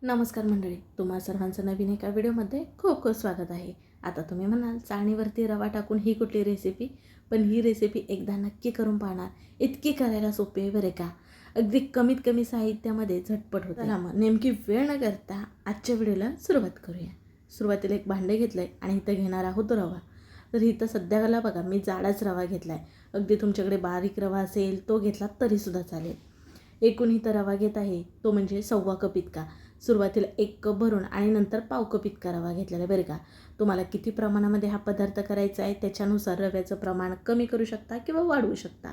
नमस्कार मंडळी, तुम्हा सर्वांचं नवीन एका व्हिडिओमध्ये खूप खूप स्वागत आहे. आता तुम्ही म्हणाल चाळणीवरती रवा टाकून ही कुठली रेसिपी, पण ही रेसिपी एकदा नक्की करून पाहणार. इतकी करायला सोपी आहे बरे का. अगदी कमीत कमी साहित्यामध्ये झटपट होतं. चला मग नेमकी वेळ न करता आजच्या व्हिडिओला सुरुवात करूया. सुरुवातीला एक भांडे घेतलं आहे आणि इथं घेणार आहोत रवा. तर इथं सध्याला बघा मी जाडाच रवा घेतला आहे. अगदी तुमच्याकडे बारीक रवा असेल तो घेतला तरीसुद्धा चालेल. एकूण इथं रवा घेत आहे तो म्हणजे 1.25 कप इतका. सुरुवातीला 1 कप भरून आणि नंतर 1/2 कप इतका रवा घेतलेला आहे बरं का. तुम्हाला किती प्रमाणामध्ये हा पदार्थ करायचा आहे त्याच्यानुसार रव्याचं प्रमाण कमी करू शकता किंवा वाढवू शकता.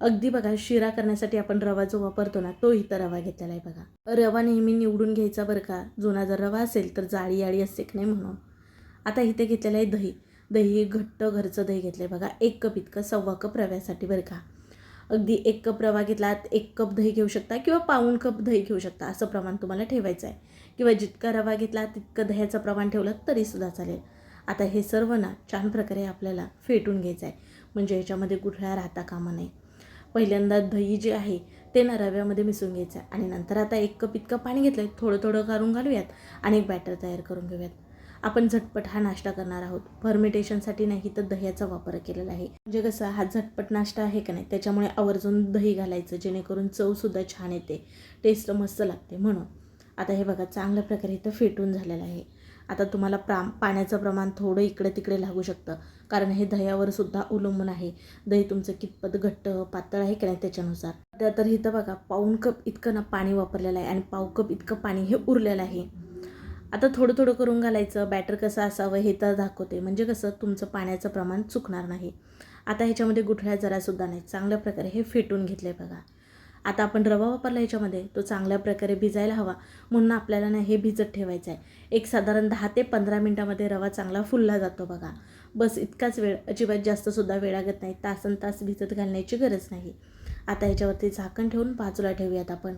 अगदी बघा शिरा करण्यासाठी आपण रवा जो वापरतो ना तो इथं रवा घेतलेला आहे बघा. रवा नेहमी निवडून घ्यायचा बरं का. जुना जर रवा असेल तर जाळी आळी असते की नाही म्हणून. आता इथे घेतलेलं आहे दही. दही घट्ट घरचं दही घेतलं आहे बघा. 1 कप इतकं 1/2 कप रव्यासाठी बरं का. अगदी 1 कप रवा घेतला 1 कप दही घेऊ शकता किंवा 1/2 कप दही घेऊ शकता. असं प्रमाण तुम्हाला ठेवायचं आहे किंवा जितका रवा घेतला तितकं दह्याचं प्रमाण ठेवलं तरीसुद्धा चालेल. आता हे सर्व ना छान प्रकारे आपल्याला फेटून घ्यायचं आहे, म्हणजे ह्याच्यामध्ये गुठळ्या राहता कामा नये. पहिल्यांदा दही जे आहे ते ना रव्यामध्ये मिसळून घ्यायचं आहे आणि नंतर आता 1 कप इतकं पाणी घेतलं आहे. थोडं थोडं करून घालूयात आणि एक बॅटर तयार करून घेऊयात. आपण झटपट हा नाश्ता करणार आहोत. फर्मेंटेशनसाठी नाही तर दह्याचा वापर केलेला आहे. म्हणजे कसं हा झटपट नाश्ता आहे का नाही त्याच्यामुळे आवर्जून दही घालायचं, जेणेकरून चवसुद्धा छान येते, टेस्ट मस्त लागते म्हणून. आता हे बघा चांगल्या प्रकारे इथं फेटून झालेलं आहे. आता तुम्हाला पाण्याचं प्रमाण थोडं इकडे तिकडे लागू शकतं, कारण हे दह्यावर सुद्धा अवलंबून आहे. दही तुमचं कितपत घट्ट पातळ आहे की नाही त्याच्यानुसार. तर इथं बघा 1/2 कप इतकं ना पाणी वापरलेलं आहे आणि 1/2 कप इतकं पाणी हे उरलेलं आहे. आता थोडं थोडं करून घालायचं. बॅटर कसं असावं हे तर दाखवते, म्हणजे कसं तुमचं पाण्याचं प्रमाण चुकणार नाही. आता ह्याच्यामध्ये गुठळ्या जरासुद्धा नाही. चांगल्या प्रकारे हे फेटून घेतले बघा. आता आपण रवा वापरला ह्याच्यामध्ये तो चांगल्या प्रकारे भिजायला हवा, म्हणून आपल्याला ना हे भिजत ठेवायचं आहे. एक साधारण 10 ते 15 मिनटामध्ये रवा चांगला फुलला जातो बघा. बस इतकाच वेळ, अजिबात जास्तसुद्धा वेळ लागत नाही. तासनतास भिजत घालण्याची गरज नाही. आता ह्याच्यावरती झाकण ठेवून बाजूला ठेवूयात आपण.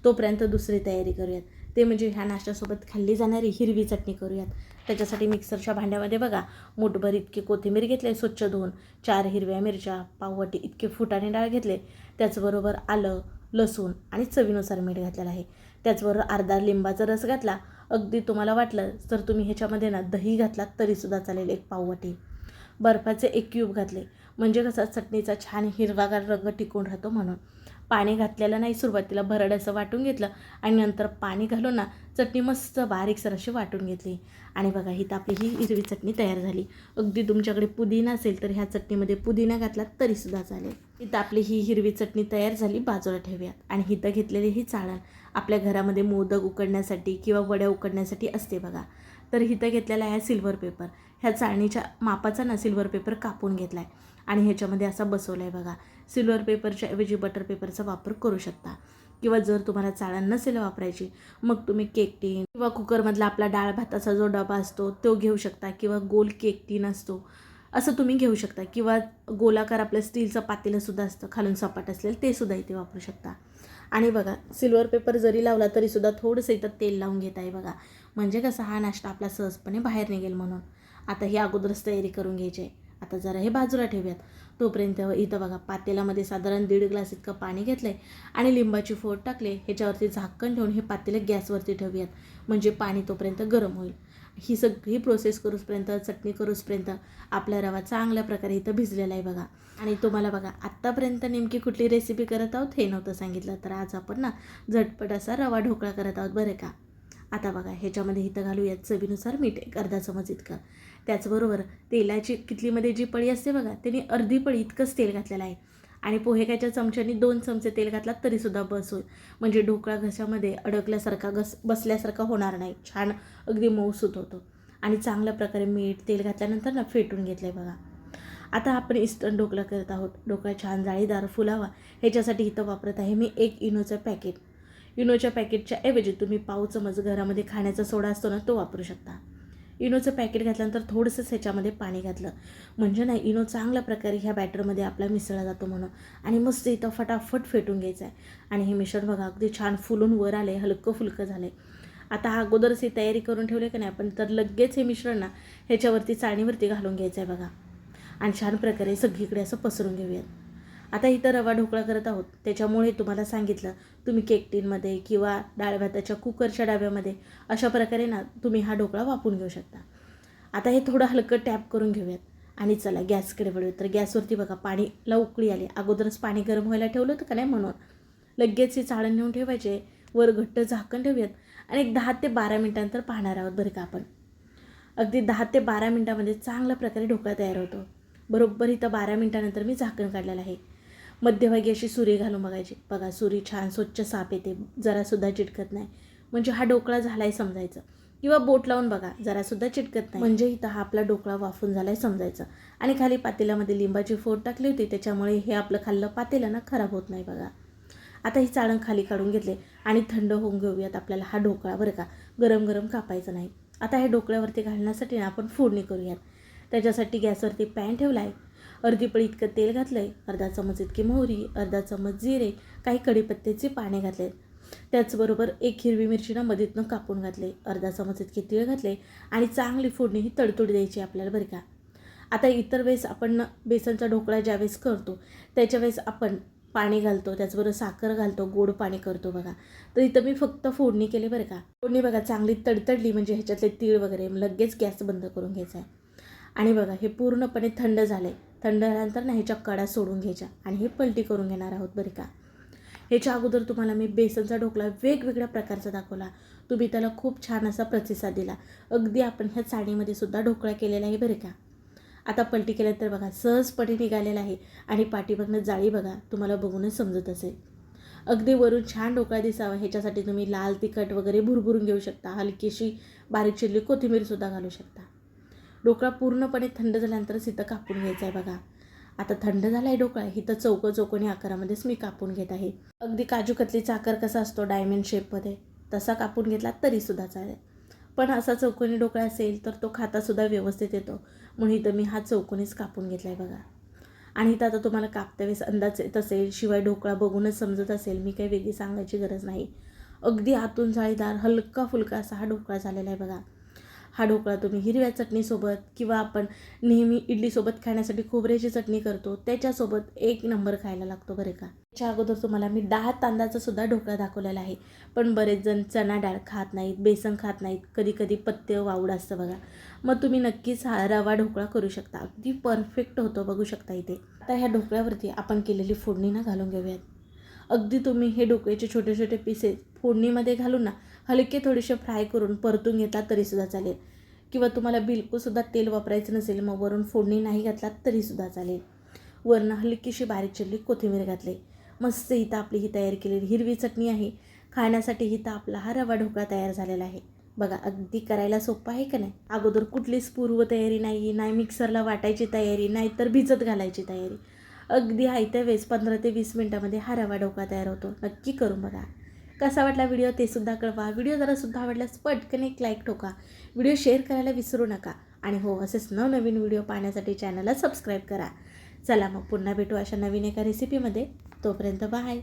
तोपर्यंत दुसरी तयारी करूयात, ते म्हणजे ह्या नाश्त्यासोबत खाल्ली जाणारी हिरवी चटणी करूयात. त्याच्यासाठी मिक्सरच्या भांड्यामध्ये बघा मूठभर इतकी कोथिंबीर घेतले स्वच्छ धुवून, 4 हिरव्या मिरच्या, पाववाटी इतके फुटाणे डाळ घेतले, त्याचबरोबर आलं, लसूण आणि चवीनुसार मीठ घातलेलं आहे. त्याचबरोबर अर्धा लिंबाचा रस घातला. अगदी तुम्हाला वाटलं तर तुम्ही ह्याच्यामध्ये ना दही घातलात तरीसुद्धा चालेल. 1 पाववाटी बर्फाचे 1 क्यूब घातले, म्हणजे कसा चटणीचा छान हिरवागार रंग टिकून राहतो म्हणून. पाणी घातलेलं नाही, सुरुवातीला भरड असं वाटून घेतलं आणि नंतर पाणी घालून ना चटणी मस्त बारीकसर अशी वाटून घेतली. आणि बघा इथं आपली ही हिरवी चटणी तयार झाली. अगदी तुमच्याकडे पुदिना असेल तर ह्या चटणीमध्ये पुदिना घातला तरीसुद्धा चालेल. इथं आपली ही हिरवी चटणी तयार झाली, बाजूला ठेवूयात. आणि इथं घेतलेली ही चाळण आपल्या घरामध्ये मोदक उकडण्यासाठी किंवा वड्या उकडण्यासाठी असते बघा. तर इथं घेतलेला आहे सिल्वर पेपर. ह्या चाळणीच्या मापाचा ना सिल्वर पेपर कापून घेतला आहे आणि ह्याच्यामध्ये असा बसवला आहे बघा. सिल्वर पेपरच्या ऐवजी बटर पेपरचा वापर करू शकता, किंवा जर तुम्हाला चाळण नसेल वापरायची मग तुम्ही केक टीन किंवा कुकरमधला आपला डाळ भाताचा जो डबा असतो तो घेऊ शकता, किंवा गोल केक टीन असतो असं तुम्ही घेऊ शकता, किंवा गोलाकार आपलं स्टीलचं पातेलंसुद्धा असतं खालून सपाट असलेलं, ते सुद्धा इथे वापरू शकता. आणि बघा सिल्वर पेपर जरी लावला तरीसुद्धा थोडंसं इथं तेल लावून घेत आहे बघा, म्हणजे कसं हा नाश्ता आपला सहजपणे बाहेर निघेल म्हणून. आता ही अगोदरच तयारी करून घ्यायची आहे. आता जरा हे बाजूला ठेवूयात. तोपर्यंत इथं बघा पातेल्यामध्ये साधारण 1.5 ग्लास इतकं पाणी घेतलं आहे आणि लिंबाची फोड टाकले. ह्याच्यावरती झाकण ठेवून हे पातेलं गॅसवरती ठेवूयात, म्हणजे पाणी तोपर्यंत गरम होईल. ही सगळी प्रोसेस करूसपर्यंत, चटणी करूसपर्यंत आपला रवा चांगल्या प्रकारे इथं भिजलेला आहे बघा. आणि तुम्हाला बघा आत्तापर्यंत नेमकी कुठली रेसिपी करत आहोत हे नव्हतं सांगितलं, तर आज आपण ना झटपट असा रवा ढोकळा करत आहोत बरं का. आता बघा ह्याच्यामध्ये इथं घालूयात चवीनुसार मीठ, 1 अर्धा चमच इतकं. त्याचबरोबर तेलाची किटलीमध्ये जी पळी असते बघा त्यांनी अर्धी पळी इतकंच तेल घातलेलं आहे. आणि पोहेकाच्या चमच्यानी 2 चमचे तेल घातला तरीसुद्धा बस होईल, म्हणजे ढोकळा घशामध्ये अडकल्यासारखा बसल्यासारखा होणार नाही, छान अगदी मऊसूत होतो. आणि चांगल्या प्रकारे मीठ तेल घातल्यानंतर ना फेटून घेतलं आहे बघा. आता आपण इन्स्टंट ढोकळा करत आहोत. ढोकळा छान जाळीदार फुलावा ह्याच्यासाठी इथं वापरत आहे मी 1 इनोचं पॅकेट. इनोच्या पॅकेटच्या ऐवजी तुम्ही 1/2 चमच घरामध्ये खाण्याचा सोडा असतो ना तो वापरू शकता. इनोचं पॅकेट घातल्यानंतर थोडंसंच ह्याच्यामध्ये पाणी घातलं, म्हणजे नाही इनो चांगल्या प्रकारे ह्या बॅटरमध्ये आपला मिसळला जातो म्हणून. आणि मस्त इथं फटाफट फेटून घ्यायचं आहे. आणि हे मिश्रण बघा अगदी छान फुलून वर आले, हलकं फुलकं झालं आहे. आता हा अगोदरच ही तयारी करून ठेवली का नाही आपण, तर लगेच हे मिश्रण ना ह्याच्यावरती चाळणीवरती घालून घ्यायचं आहे बघा. आणि छान प्रकारे सगळीकडे असं पसरून घेऊयात. आता इथं रवा ढोकळा करत आहोत, त्याच्यामुळे तुम्हाला सांगितलं तुम्ही केक टिनमध्ये किंवा डाळ भाताच्या कुकरच्या डब्यामध्ये अशा प्रकारे ना तुम्ही हा ढोकळा वापरून घेऊ शकता. आता हे थोडं हलकं टॅप करून घेऊयात आणि चला गॅसकडे वळूयात. तर गॅसवरती बघा पाणीला उकळी आली. अगोदरच पाणी गरम व्हायला ठेवलं होतं का नाही, म्हणून लगेच हे चाळण नेऊन ठेवायचे. वर घट्ट झाकण ठेवूयात आणि एक 10 ते 12 मिनिटांनंतर पाहणार आहोत बरं का आपण. अगदी 10 ते 12 मिनिटामध्ये चांगल्या प्रकारे ढोकळा तयार होतो. बरोबर इथं 12 मिनिटानंतर मी झाकण काढलेलं आहे. मध्यभागी अशी सुरी घालून बघायची. बघा सुरी छान स्वच्छ साफ येते, जरासुद्धा चिटकत नाही, म्हणजे हा ढोकळा झाला आहे समजायचं. किंवा बोट लावून बघा, जरासुद्धा चिटकत नाही, म्हणजे इथं हा आपला ढोकळा वाफून झाला आहे समजायचं. आणि खाली पातेल्यामध्ये लिंबाची फोड टाकली होती, त्याच्यामुळे हे आपलं खाल्लं पातेलं ना खराब होत नाही बघा. आता ही चाळण खाली काढून घेतले आणि थंड होऊन घेऊयात. आपल्याला हा ढोकळा बरं का गरम गरम कापायचा नाही. आता हे ढोकळ्यावरती घालण्यासाठी ना आपण फोडणी करूयात. त्याच्यासाठी गॅसवरती पॅन ठेवला आहे. अर्धी पळी इतकं तेल घातलं आहे, अर्धा चमच इतकी मोहरी, अर्धा चमच जिरे, काही कढीपत्त्याचे पाने घातले. त्याचबरोबर एक हिरवी मिरची ना मधीतनं कापून घातले, अर्धा चमच इतके तीळ घातले आणि चांगली फोडणी ही तडतोडी द्यायची आपल्याला बरं का. आता इतर वेळेस आपण बेसनचा ढोकळा ज्यावेळेस करतो त्याच्या वेळेस आपण पाणी घालतो, त्याचबरोबर साखर घालतो, गोड पाणी करतो बघा. तर इथं मी फक्त फोडणी केली बरं का. फोडणी बघा चांगली तडतडली म्हणजे ह्याच्यातले तीळ वगैरे लगेच गॅस बंद करून घ्यायचा आहे. आणि बघा हे पूर्णपणे थंड झालं आहे. थंड झाल्यानंतर ना ह्याच्या कडा सोडून घ्यायच्या आणि हे पलटी करून घेणार आहोत बरं का. ह्याच्या अगोदर तुम्हाला मी बेसनचा ढोकळा वेगवेगळ्या प्रकारचा दाखवला, तुम्ही त्याला खूप छान असा प्रतिसाद दिला. अगदी आपण ह्या चाळणीमध्ये सुद्धा ढोकळा केलेला आहे बरं का. आता पलटी केल्यानंतर बघा सहजपणे निघालेला आहे आणि पाठीमागनं जाळी बघा, तुम्हाला बघूनच समजत असेल. अगदी वरून छान ढोकळा दिसावा ह्याच्यासाठी तुम्ही लाल तिखट वगैरे भुरभुरून घेऊ शकता, हलकीशी बारीक चिरली कोथिंबीरसुद्धा घालू शकता. ढोकळा पूर्णपणे थंड झाल्यानंतरच इथं कापून घ्यायचा आहे बघा. आता थंड झाला आहे ढोकळा, इथं चौकोनी आकारामध्येच मी कापून घेत आहे. अगदी काजू कतलीचा आकार कसा असतो डायमंड शेपमध्ये, तसा कापून घेतला तरीसुद्धा चालेल. पण असा चौकोनी ढोकळा असेल तर तो खातासुद्धा व्यवस्थित येतो, म्हणून इथं मी हा चौकोनीच कापून घेतला आहे बघा. आणि इथं आता तुम्हाला कापता वेळेस अंदाज येत असेल, शिवाय ढोकळा बघूनच समजत असेल, मी काही वेगळी सांगायची गरज नाही. अगदी आतून जाळीदार हलका फुलका असा हा ढोकळा झालेला आहे बघा. हा ढोकळा तुम्ही हिरव्या चटणीसोबत किंवा आपण नेहमी इडलीसोबत खाण्यासाठी खोबऱ्याची चटणी करतो त्याच्यासोबत एक नंबर खायला लागतो बरं का. त्याच्या अगोदर तुम्हाला मी डाळ तांदळाचा सुद्धा ढोकळा दाखवलेला आहे, पण बरेच जण चणा डाळ खात नाहीत, बेसन खात नाहीत, कधी कधी पत्ते वावड असतं बघा. मग तुम्ही नक्कीच हा रवा ढोकळा करू शकता, अगदी परफेक्ट होतो बघू शकता इथे. आता ह्या ढोकळ्यावरती आपण केलेली फोडणी ना घालून घेऊयात. अगदी तुम्ही हे ढोकळ्याचे छोटे छोटे पीसेस फोडणीमध्ये घालून ना हलके थोडेसे फ्राय करून परतून घेतला तरीसुद्धा चालेल, किंवा तुम्हाला बिलकुलसुद्धा तेल वापरायचं नसेल मग वरून फोडणी नाही घातलात तरीसुद्धा चालेल. वरनं हलकीशी बारीक चिरली कोथिंबीर घातली. मस्त इथं आपली ही तयार केलेली हिरवी चटणी आहे. खाण्यासाठी इथं आपला हा रवा ढोकळा तयार झालेला आहे बघा. अगदी करायला सोपं आहे का नाही. अगोदर कुठलीच पूर्व तयारी नाही, नाही मिक्सरला वाटायची तयारी, नाही तर भिजत घालायची तयारी. अगदी आयत्या वेळेस 15 ते 20 मिनटामध्ये हा रवा ढोकळा तयार होतो. नक्की करून बघा. कसा वाटला व्हिडिओ ते सुद्धा कळवा. व्हिडिओ जरासुद्धा आवडल्यास पटकन एक लाईक ठोका. व्हिडिओ शेअर करायला विसरू नका. आणि हो, असेच नवनवीन व्हिडिओ पाहण्यासाठी चॅनलला सबस्क्राईब करा. चला मग पुन्हा भेटू अशा नवीन एका रेसिपीमध्ये. तोपर्यंत बाय.